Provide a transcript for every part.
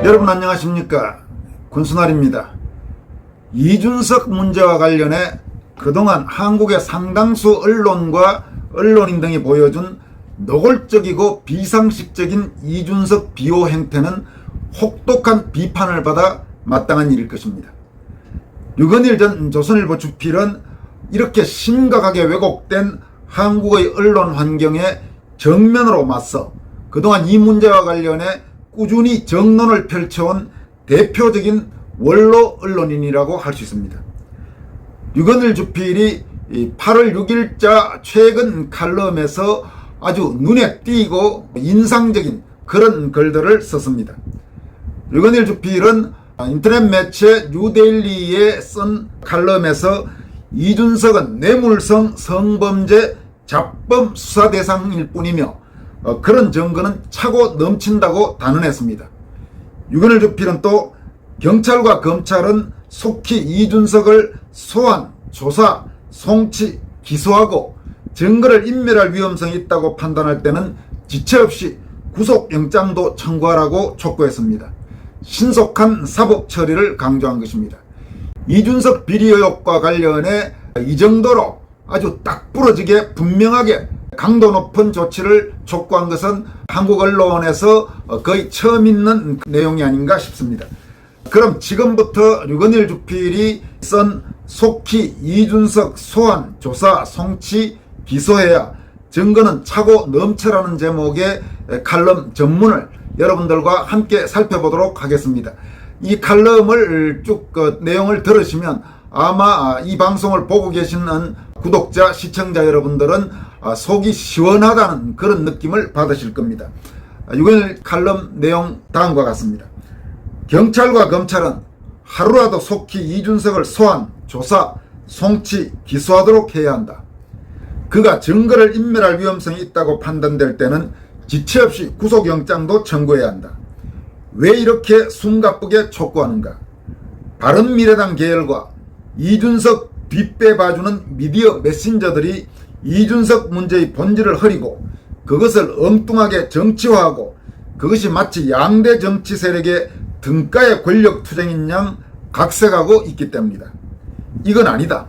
여러분 안녕하십니까? 군수날입니다. 이준석 문제와 관련해 그동안 한국의 상당수 언론과 언론인 등이 보여준 노골적이고 비상식적인 이준석 비호 행태는 혹독한 비판을 받아 마땅한 일일 것입니다. 류건일 전 조선일보 주필은 이렇게 심각하게 왜곡된 한국의 언론 환경에 정면으로 맞서 그동안 이 문제와 관련해 꾸준히 정론을 펼쳐온 대표적인 원로 언론인이라고 할 수 있습니다. 류건일 주필이 8월 6일자 최근 칼럼에서 아주 눈에 띄고 인상적인 그런 글들을 썼습니다. 류건일 주필은 인터넷 매체 뉴데일리에 쓴 칼럼에서 이준석은 뇌물성 성범죄 잡범 수사 대상일 뿐이며 그런 증거는 차고 넘친다고 단언했습니다. 류건일 주필은 또 경찰과 검찰은 속히 이준석을 소환, 조사, 송치, 기소하고 증거를 인멸할 위험성이 있다고 판단할 때는 지체 없이 구속영장도 청구하라고 촉구했습니다. 신속한 사법 처리를 강조한 것입니다. 이준석 비리 의혹과 관련해 이 정도로 아주 딱 부러지게 분명하게 강도 높은 조치를 촉구한 것은 한국 언론에서 거의 처음 있는 내용이 아닌가 싶습니다. 그럼 지금부터 류건일 주필이 쓴 속히 이준석 소환, 조사, 송치, 기소해야 증거는 차고 넘쳐라는 제목의 칼럼 전문을 여러분들과 함께 살펴보도록 하겠습니다. 이 칼럼을 쭉 내용을 들으시면 아마 이 방송을 보고 계시는 구독자, 시청자 여러분들은 속이 시원하다는 그런 느낌을 받으실 겁니다. 류건일 칼럼 내용 다음과 같습니다. 경찰과 검찰은 하루라도 속히 이준석을 소환, 조사, 송치, 기소하도록 해야 한다. 그가 증거를 인멸할 위험성이 있다고 판단될 때는 지체 없이 구속영장도 청구해야 한다. 왜 이렇게 숨가쁘게 촉구하는가? 바른미래당 계열과 이준석 뒷배 봐주는 미디어 메신저들이 이준석 문제의 본질을 흐리고 그것을 엉뚱하게 정치화하고 그것이 마치 양대 정치 세력의 등가의 권력 투쟁인 양 각색하고 있기 때문이다. 이건 아니다.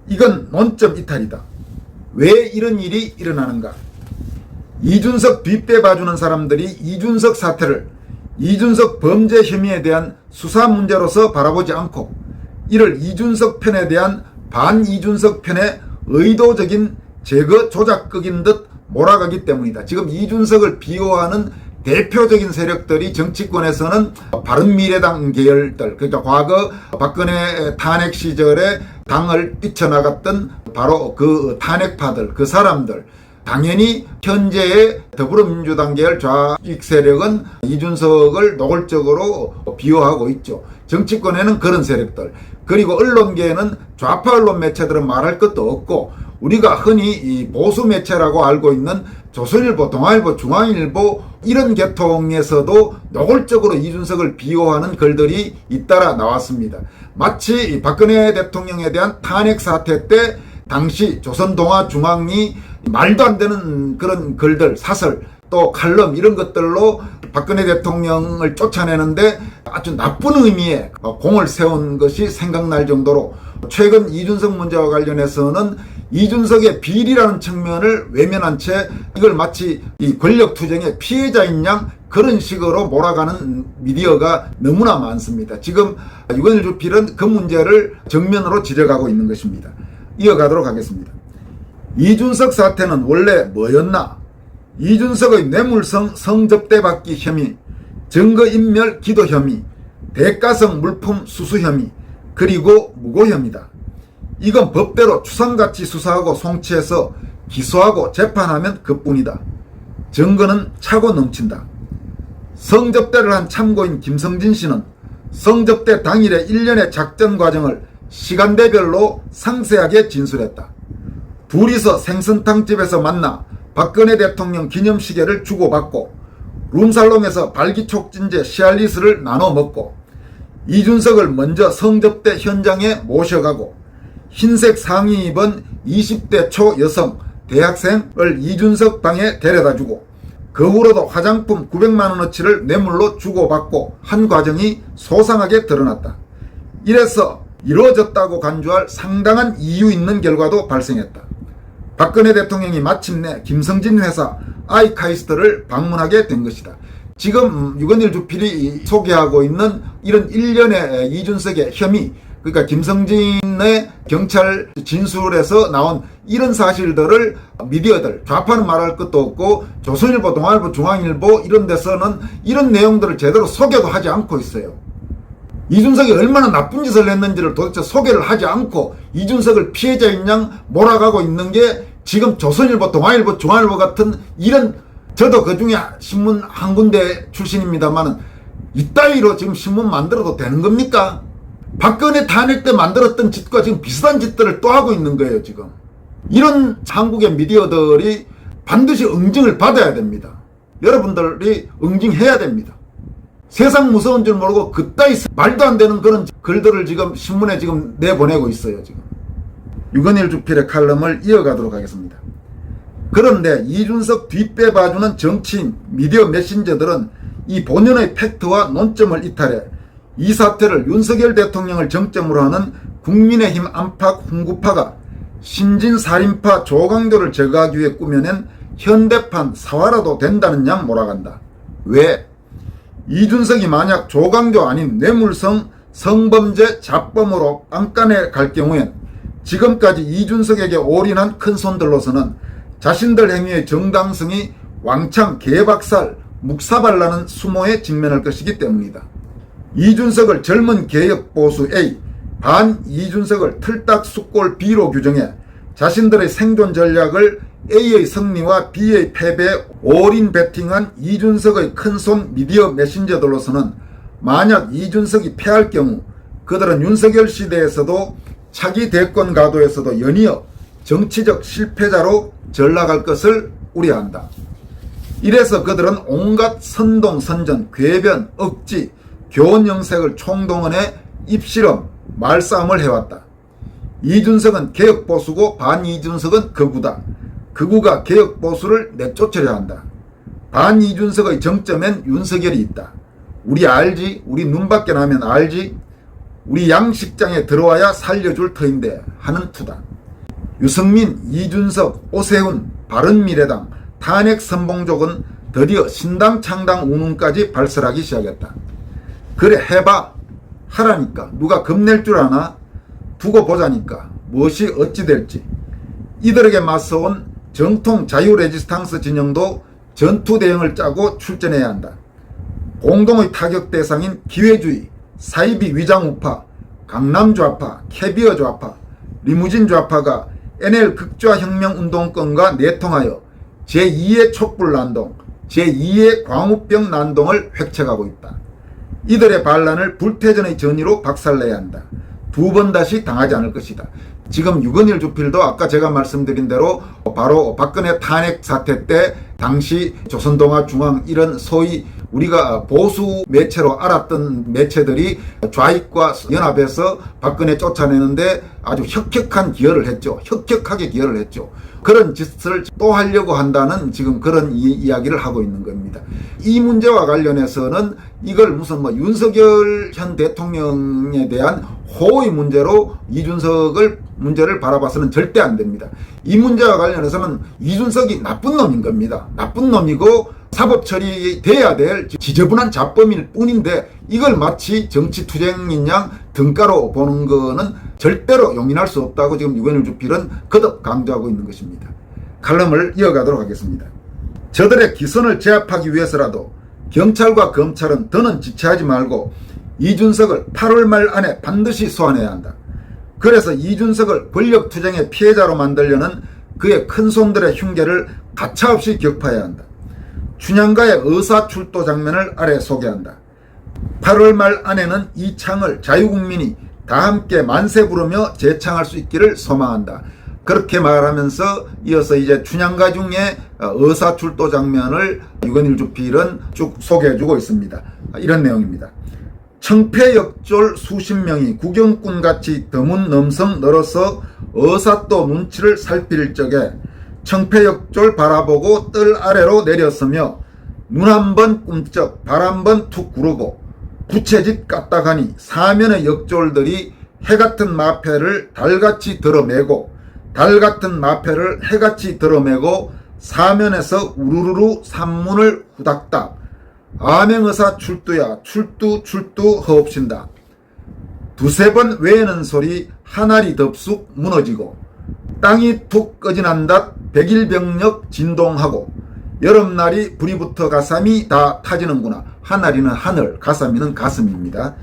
이건 논점 이탈이다. 왜 이런 일이 일어나는가? 이준석 뒷배 봐주는 사람들이 이준석 사태를 이준석 범죄 혐의에 대한 수사 문제로서 바라보지 않고 이를 이준석 편에 대한 반이준석 편의 의도적인 제거 조작극인 듯 몰아가기 때문이다. 지금 이준석을 비호하는 대표적인 세력들이 정치권에서는 바른미래당 계열들, 그러니까 과거 박근혜 탄핵 시절에 당을 뛰쳐나갔던 바로 그 탄핵파들, 그 사람들, 당연히 현재의 더불어민주당 계열 좌익 세력은 이준석을 노골적으로 비호하고 있죠. 정치권에는 그런 세력들, 그리고 언론계에는 좌파 언론 매체들은 말할 것도 없고 우리가 흔히 이 보수 매체라고 알고 있는 조선일보, 동아일보, 중앙일보 이런 계통에서도 노골적으로 이준석을 비호하는 글들이 잇따라 나왔습니다. 마치 박근혜 대통령에 대한 탄핵 사태 때 당시 조선동아중앙이 말도 안 되는 그런 글들, 사설, 또 칼럼 이런 것들로 박근혜 대통령을 쫓아내는데 아주 나쁜 의미의 공을 세운 것이 생각날 정도로 최근 이준석 문제와 관련해서는 이준석의 비리라는 측면을 외면한 채 이걸 마치 이 권력투쟁의 피해자인 양 그런 식으로 몰아가는 미디어가 너무나 많습니다. 지금 류건일 주필은 그 문제를 정면으로 지적하고 있는 것입니다. 이어가도록 하겠습니다. 이준석 사태는 원래 뭐였나? 이준석의 뇌물성 성접대받기 혐의, 증거인멸 기도 혐의, 대가성 물품 수수 혐의, 그리고 무고 혐의다. 이건 법대로 추상같이 수사하고 송치해서 기소하고 재판하면 그뿐이다. 증거는 차고 넘친다. 성접대를 한 참고인 김성진 씨는 성접대 당일의 일련의 작전 과정을 시간대별로 상세하게 진술했다. 둘이서 생선탕집에서 만나 박근혜 대통령 기념시계를 주고받고 룸살롱에서 발기촉진제 시알리스를 나눠 먹고 이준석을 먼저 성접대 현장에 모셔가고 흰색 상의 입은 20대 초 여성 대학생을 이준석 방에 데려다주고 그 후로도 화장품 900만원어치를 뇌물로 주고받고 한 과정이 소상하게 드러났다. 이래서 이루어졌다고 간주할 상당한 이유 있는 결과도 발생했다. 박근혜 대통령이 마침내 김성진 회사 아이카이스트를 방문하게 된 것이다. 지금 유건일 주필이 소개하고 있는 이런 일련의 이준석의 혐의, 그러니까 김성진의 경찰 진술에서 나온 이런 사실들을 미디어들, 좌파는 말할 것도 없고 조선일보, 동아일보, 중앙일보 이런 데서는 이런 내용들을 제대로 소개도 하지 않고 있어요. 이준석이 얼마나 나쁜 짓을 했는지를 도대체 소개를 하지 않고 이준석을 피해자인 양 몰아가고 있는 게 지금 조선일보, 동아일보, 중앙일보 같은 이런, 저도 그 중에 신문 한 군데 출신입니다만은 이따위로 지금 신문 만들어도 되는 겁니까? 박근혜 탄핵 때 만들었던 짓과 지금 비슷한 짓들을 또 하고 있는 거예요, 지금. 이런 한국의 미디어들이 반드시 응징을 받아야 됩니다. 여러분들이 응징해야 됩니다. 세상 무서운 줄 모르고 그따위 말도 안 되는 그런 글들을 지금 신문에 지금 내보내고 있어요, 지금. 유건일 주필의 칼럼을 이어가도록 하겠습니다. 그런데 이준석 뒷배 봐주는 정치인, 미디어 메신저들은 이 본연의 팩트와 논점을 이탈해 이 사태를 윤석열 대통령을 정점으로 하는 국민의힘 안팎 훈구파가 신진살인파 조광조를 제거하기 위해 꾸며낸 현대판 사화라도 된다는 양 몰아간다. 왜? 이준석이 만약 조광조 아닌 뇌물성 성범죄 자범으로 안간에 갈 경우엔 지금까지 이준석에게 올인한 큰손들로서는 자신들 행위의 정당성이 왕창 개박살, 묵사발나는 수모에 직면할 것이기 때문이다. 이준석을 젊은 개혁보수 A, 반 이준석을 틀딱숙골 B로 규정해 자신들의 생존 전략을 A의 승리와 B의 패배에 올인 베팅한 이준석의 큰손 미디어 메신저들로서는 만약 이준석이 패할 경우 그들은 윤석열 시대에서도 차기 대권 가도에서도 연이어 정치적 실패자로 전락할 것을 우려한다. 이래서 그들은 온갖 선동선전, 궤변, 억지, 교원영색을 총동원해 입실험, 말싸움을 해왔다. 이준석은 개혁보수고 반이준석은 극우다. 극우가 개혁보수를 내쫓으려 한다. 반이준석의 정점엔 윤석열이 있다. 우리 알지? 우리 눈밖에 나면 알지? 우리 양식장에 들어와야 살려줄 터인데 하는 투다. 유승민, 이준석, 오세훈, 바른미래당, 탄핵 선봉족은 드디어 신당 창당 운운까지 발설하기 시작했다. 그래 해봐. 하라니까. 누가 겁낼 줄 아나? 두고 보자니까. 무엇이 어찌 될지. 이들에게 맞서온 정통 자유레지스탕스 진영도 전투 대응을 짜고 출전해야 한다. 공동의 타격 대상인 기회주의, 사이비 위장우파, 강남좌파, 캐비어 좌파, 리무진 좌파가 NL 극좌혁명운동권과 내통하여 제2의 촛불난동, 제2의 광우병 난동을 획책하고 있다. 이들의 반란을 불태전의 전의로 박살내야 한다. 두 번 다시 당하지 않을 것이다. 지금 유건일 주필도 아까 제가 말씀드린 대로 바로 박근혜 탄핵 사태 때 당시 조선동아중앙 이런 소위 우리가 보수 매체로 알았던 매체들이 좌익과 연합해서 박근혜 쫓아내는데 아주 혁혁한 기여를 했죠. 혁혁하게 기여를 했죠. 그런 짓을 또 하려고 한다는 지금 그런 이야기를 하고 있는 겁니다. 이 문제와 관련해서는 이걸 무슨 윤석열 현 대통령에 대한 호의 문제로 이준석을 문제를 바라봐서는 절대 안 됩니다. 이 문제와 관련해서는 이준석이 나쁜 놈인 겁니다. 나쁜 놈이고 사법 처리돼야 될 지저분한 잡범일 뿐인데 이걸 마치 정치투쟁인 양 등가로 보는 거는 절대로 용인할 수 없다고 지금 유건일 주필은 거듭 강조하고 있는 것입니다. 칼럼을 이어가도록 하겠습니다. 저들의 기선을 제압하기 위해서라도 경찰과 검찰은 더는 지체하지 말고 이준석을 8월 말 안에 반드시 소환해야 한다. 그래서 이준석을 권력투쟁의 피해자로 만들려는 그의 큰손들의 흉계를 가차없이 격파해야 한다. 춘향가의 의사출도 장면을 아래 소개한다. 8월 말 안에는 이 창을 자유국민이 다 함께 만세 부르며 재창할 수 있기를 소망한다. 그렇게 말하면서 이어서 이제 춘향가 중에 의사출도 장면을 유건일 주필은 쭉 소개해주고 있습니다. 이런 내용입니다. 청패역졸 수십 명이 구경꾼같이 드문 넘성 늘어서 의사도 눈치를 살필 적에 청패역졸 바라보고 뜰 아래로 내렸으며 눈 한 번 꿈쩍 발 한 번 툭 구르고 부채짓 까딱하니 사면의 역졸들이 해같은 마패를 달같이 들어매고 달같은 마패를 해같이 들어매고 사면에서 우르르 산문을 후닥닥 암행어사 출두야 출두 출두 허옵신다. 두세 번 외는 소리 하나리 덥쑥 무너지고 땅이 툭 꺼지난dat 백일병력 진동하고 여름날이 불이 붙어 가슴이 다 타지는구나. 하나리는 하늘, 가슴이는 가슴입니다.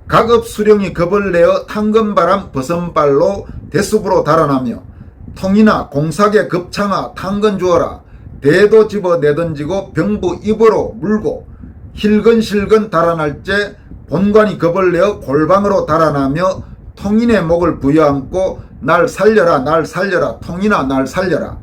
각업 수령이 겁을 내어 탕건바람 버선발로 대숲으로 달아나며 통이나 공삭에 급창아 탕건 주어라. 대도 집어 내던지고 병부 입으로 물고 힐근실근 달아날째 본관이 겁을 내어 골방으로 달아나며 통인의 목을 부여안고 날 살려라 날 살려라 통인아 날 살려라.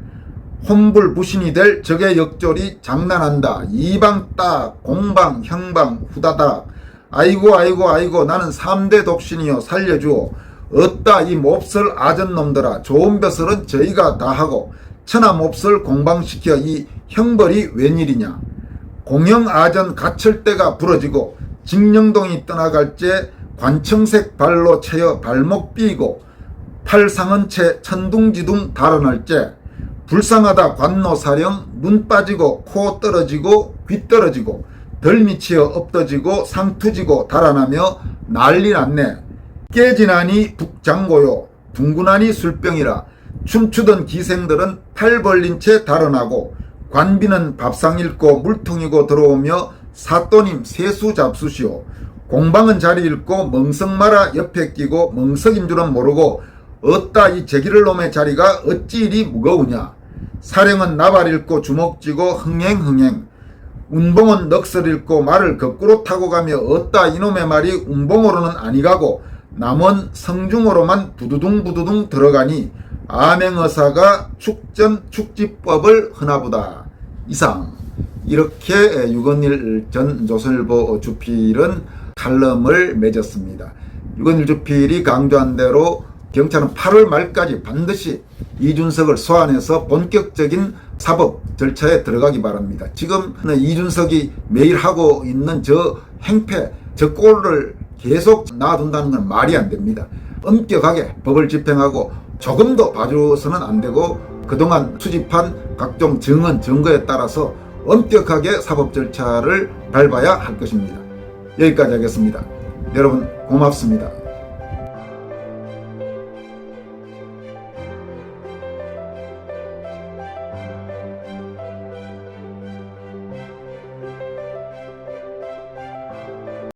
혼불부신이 될 적의 역졸이 장난한다. 이방 딱 공방 형방 후다닥 아이고 아이고 아이고 나는 3대 독신이여 살려주오. 어따 이 몹쓸 아전놈들아 좋은 벼슬은 저희가 다 하고 천하 몹쓸 공방시켜 이 형벌이 웬일이냐. 공영아전 갇힐 때가 부러지고 직령동이 떠나갈째 관청색 발로 채여 발목 삐고 팔상은 채 천둥지둥 달아날째 불쌍하다 관노사령 눈 빠지고 코 떨어지고 귀 떨어지고 덜 미치어 엎어지고 상투지고 달아나며 난리 났네. 깨지나니 북장고요 둥근하니 술병이라. 춤추던 기생들은 팔 벌린 채 달아나고 관비는 밥상 잃고 물통이고 들어오며 사또님 세수 잡수시오. 공방은 자리 잃고 멍석 말아 옆에 끼고 멍석인 줄은 모르고 어따 이 제기를 놈의 자리가 어찌 이리 무거우냐. 사령은 나발 잃고 주먹 쥐고 흥행흥행 운봉은 넋을 잃고 말을 거꾸로 타고 가며 어따 이놈의 말이 운봉으로는 아니가고 남은 성중으로만 부두둥 부두둥 들어가니 암행어사가 축전 축지법을 하나보다. 이상 이렇게 유건일 전 조선일보 주필은 칼럼을 맺었습니다. 유건일 주필이 강조한 대로 경찰은 8월 말까지 반드시 이준석을 소환해서 본격적인 사법 절차에 들어가기 바랍니다. 지금 이준석이 매일 하고 있는 저 행패, 저 꼴을 계속 놔둔다는 건 말이 안 됩니다. 엄격하게 법을 집행하고 조금도 봐줘서는 안 되고 그동안 수집한 각종 증언, 증거에 따라서 엄격하게 사법 절차를 밟아야 할 것입니다. 여기까지 하겠습니다. 여러분 고맙습니다.